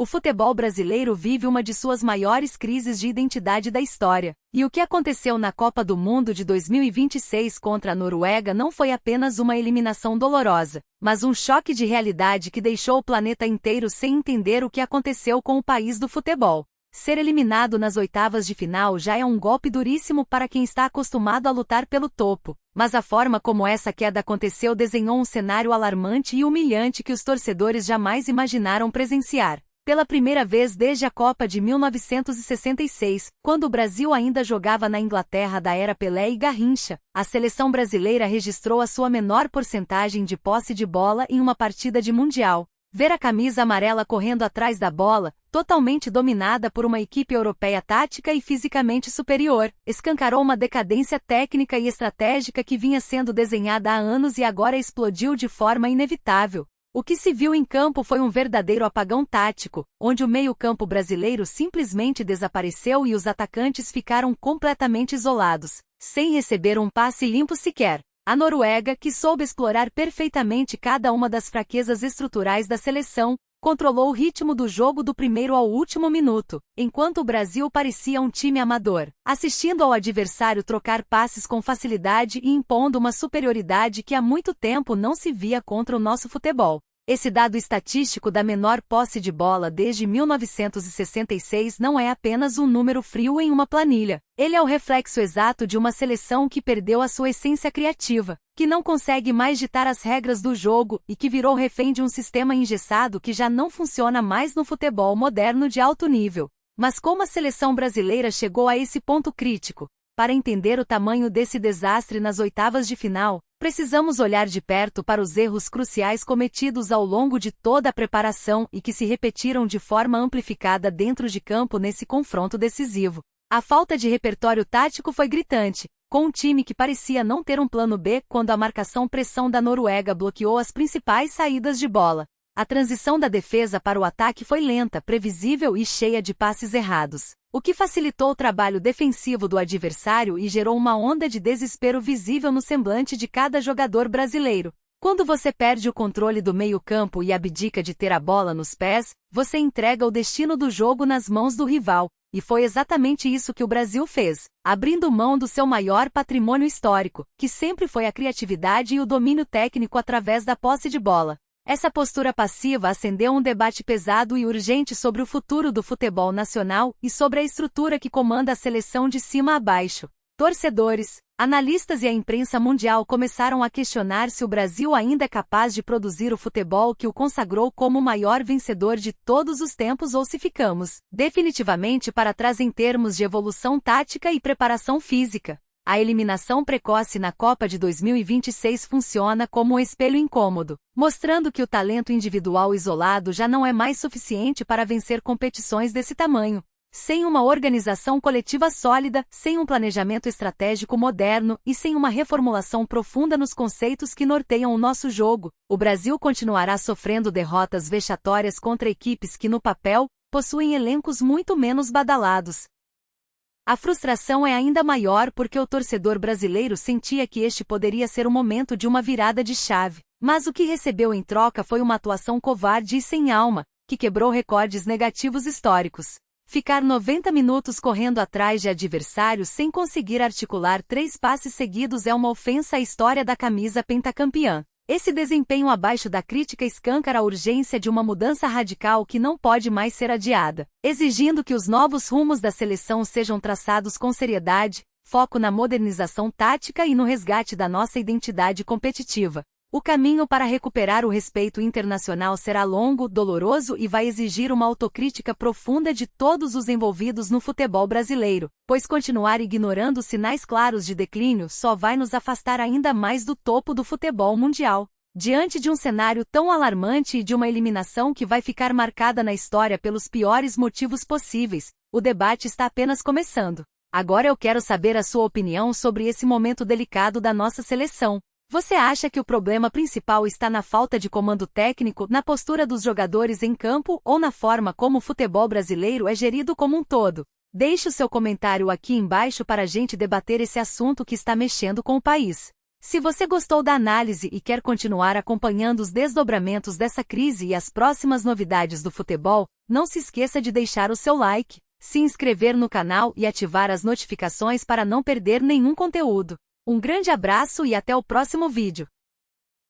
o futebol brasileiro vive uma de suas maiores crises de identidade da história. E o que aconteceu na Copa do Mundo de 2026 contra a Noruega não foi apenas uma eliminação dolorosa, mas um choque de realidade que deixou o planeta inteiro sem entender o que aconteceu com o país do futebol. Ser eliminado nas oitavas de final já é um golpe duríssimo para quem está acostumado a lutar pelo topo, mas a forma como essa queda aconteceu desenhou um cenário alarmante e humilhante que os torcedores jamais imaginaram presenciar. Pela primeira vez desde a Copa de 1966, quando o Brasil ainda jogava na Inglaterra da era Pelé e Garrincha, a seleção brasileira registrou a sua menor porcentagem de posse de bola em uma partida de Mundial. Ver a camisa amarela correndo atrás da bola, totalmente dominada por uma equipe europeia tática e fisicamente superior, escancarou uma decadência técnica e estratégica que vinha sendo desenhada há anos e agora explodiu de forma inevitável. O que se viu em campo foi um verdadeiro apagão tático, onde o meio-campo brasileiro simplesmente desapareceu e os atacantes ficaram completamente isolados, sem receber um passe limpo sequer. A Noruega, que soube explorar perfeitamente cada uma das fraquezas estruturais da seleção, controlou o ritmo do jogo do primeiro ao último minuto, enquanto o Brasil parecia um time amador, assistindo ao adversário trocar passes com facilidade e impondo uma superioridade que há muito tempo não se via contra o nosso futebol. Esse dado estatístico da menor posse de bola desde 1966 não é apenas um número frio em uma planilha. Ele é o reflexo exato de uma seleção que perdeu a sua essência criativa, que não consegue mais ditar as regras do jogo e que virou refém de um sistema engessado que já não funciona mais no futebol moderno de alto nível. Mas como a seleção brasileira chegou a esse ponto crítico? Para entender o tamanho desse desastre nas oitavas de final, precisamos olhar de perto para os erros cruciais cometidos ao longo de toda a preparação e que se repetiram de forma amplificada dentro de campo nesse confronto decisivo. A falta de repertório tático foi gritante, com um time que parecia não ter um plano B quando a marcação-pressão da Noruega bloqueou as principais saídas de bola. A transição da defesa para o ataque foi lenta, previsível e cheia de passes errados, o que facilitou o trabalho defensivo do adversário e gerou uma onda de desespero visível no semblante de cada jogador brasileiro. Quando você perde o controle do meio-campo e abdica de ter a bola nos pés, você entrega o destino do jogo nas mãos do rival, e foi exatamente isso que o Brasil fez, abrindo mão do seu maior patrimônio histórico, que sempre foi a criatividade e o domínio técnico através da posse de bola. Essa postura passiva acendeu um debate pesado e urgente sobre o futuro do futebol nacional e sobre a estrutura que comanda a seleção de cima a baixo. Torcedores, analistas e a imprensa mundial começaram a questionar se o Brasil ainda é capaz de produzir o futebol que o consagrou como o maior vencedor de todos os tempos ou se ficamos, definitivamente para trás em termos de evolução tática e preparação física. A eliminação precoce na Copa de 2026 funciona como um espelho incômodo, mostrando que o talento individual isolado já não é mais suficiente para vencer competições desse tamanho. Sem uma organização coletiva sólida, sem um planejamento estratégico moderno e sem uma reformulação profunda nos conceitos que norteiam o nosso jogo, o Brasil continuará sofrendo derrotas vexatórias contra equipes que, no papel, possuem elencos muito menos badalados. A frustração é ainda maior porque o torcedor brasileiro sentia que este poderia ser o momento de uma virada de chave, mas o que recebeu em troca foi uma atuação covarde e sem alma, que quebrou recordes negativos históricos. Ficar 90 minutos correndo atrás de adversários sem conseguir articular 3 passes seguidos é uma ofensa à história da camisa pentacampeã. Esse desempenho abaixo da crítica escancara a urgência de uma mudança radical que não pode mais ser adiada, exigindo que os novos rumos da seleção sejam traçados com seriedade, foco na modernização tática e no resgate da nossa identidade competitiva. O caminho para recuperar o respeito internacional será longo, doloroso e vai exigir uma autocrítica profunda de todos os envolvidos no futebol brasileiro, pois continuar ignorando sinais claros de declínio só vai nos afastar ainda mais do topo do futebol mundial. Diante de um cenário tão alarmante e de uma eliminação que vai ficar marcada na história pelos piores motivos possíveis, o debate está apenas começando. Agora eu quero saber a sua opinião sobre esse momento delicado da nossa seleção. Você acha que o problema principal está na falta de comando técnico, na postura dos jogadores em campo ou na forma como o futebol brasileiro é gerido como um todo? Deixe o seu comentário aqui embaixo para a gente debater esse assunto que está mexendo com o país. Se você gostou da análise e quer continuar acompanhando os desdobramentos dessa crise e as próximas novidades do futebol, não se esqueça de deixar o seu like, se inscrever no canal e ativar as notificações para não perder nenhum conteúdo. Um grande abraço e até o próximo vídeo.